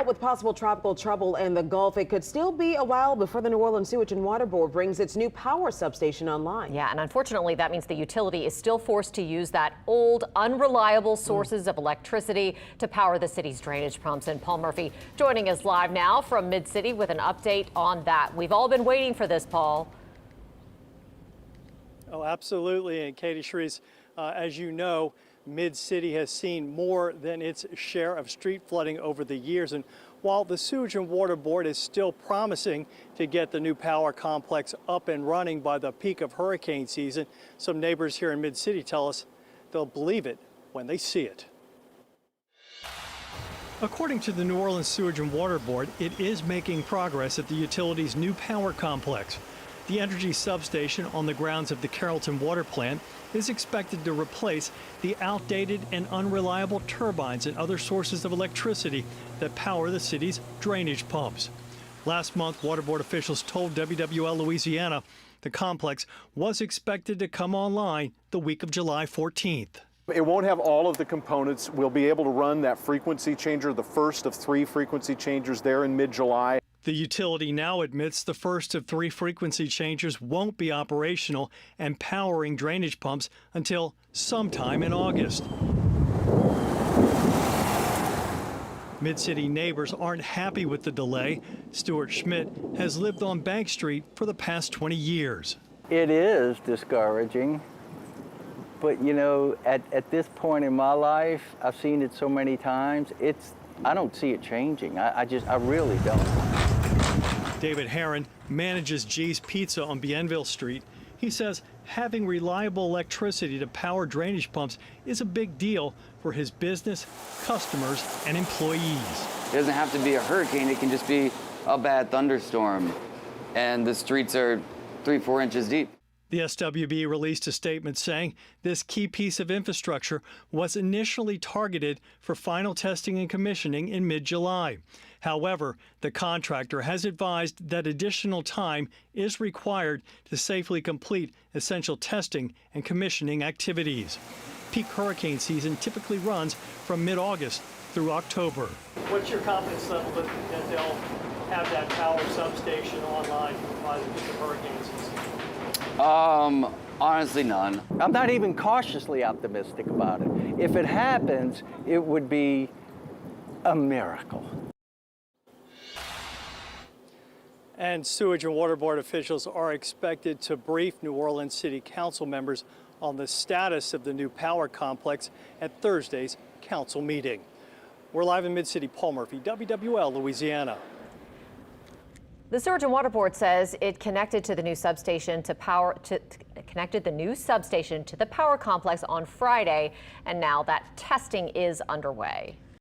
With possible tropical trouble in the Gulf, it could still be a while before the New Orleans Sewage and Water Board brings its new power substation online. Yeah, and unfortunately, that means the utility is still forced to use that old, unreliable sources of electricity to power the city's drainage pumps. And Paul Murphy joining us live now from Mid-City with an update on that. We've all been waiting for this, Paul. Oh, absolutely. And Katie Shrees, as you know, Mid-City has seen more than its share of street flooding over the years. And while the Sewage and Water Board is still promising to get the new power complex up and running by the peak of hurricane season, some neighbors here in Mid-City tell us they'll believe it when they see it. According to the New Orleans Sewage and Water Board, it is making progress at the utility's new power complex. The energy substation on the grounds of the Carrollton Water Plant is expected to replace the outdated and unreliable turbines and other sources of electricity that power the city's drainage pumps. Last month, Water Board officials told WWL Louisiana the complex was expected to come online the week of July 14th. It won't have all of the components. We'll be able to run that frequency changer, the first of 3 frequency changers there in mid-July. The utility now admits the first of 3 frequency changers won't be operational and powering drainage pumps until sometime in August. Mid-City neighbors aren't happy with the delay. Stuart Schmidt has lived on Bank Street for the past 20 years. It is discouraging, but you know, at this point in my life, I've seen it so many times, I don't see it changing. I really don't. David Herron manages G's Pizza on Bienville Street. He says having reliable electricity to power drainage pumps is a big deal for his business, customers, and employees. It doesn't have to be a hurricane, it can just be a bad thunderstorm, and the streets are 3-4 inches deep. The SWB released a statement saying this key piece of infrastructure was initially targeted for final testing and commissioning in mid-July. However, the contractor has advised that additional time is required to safely complete essential testing and commissioning activities. Peak hurricane season typically runs from mid-August through October. What's your confidence level that they'll have that power substation online by the peak of hurricane season? Honestly, none. I'm not even cautiously optimistic about it. If it happens, it would be a miracle. And Sewage and Water Board officials are expected to brief New Orleans City Council members on the status of the new power complex at Thursday's council meeting. We're live in Mid-City. Paul Murphy, WWL Louisiana. The Sewage and Water Board says it connected the new substation to the power complex on Friday, and now that testing is underway.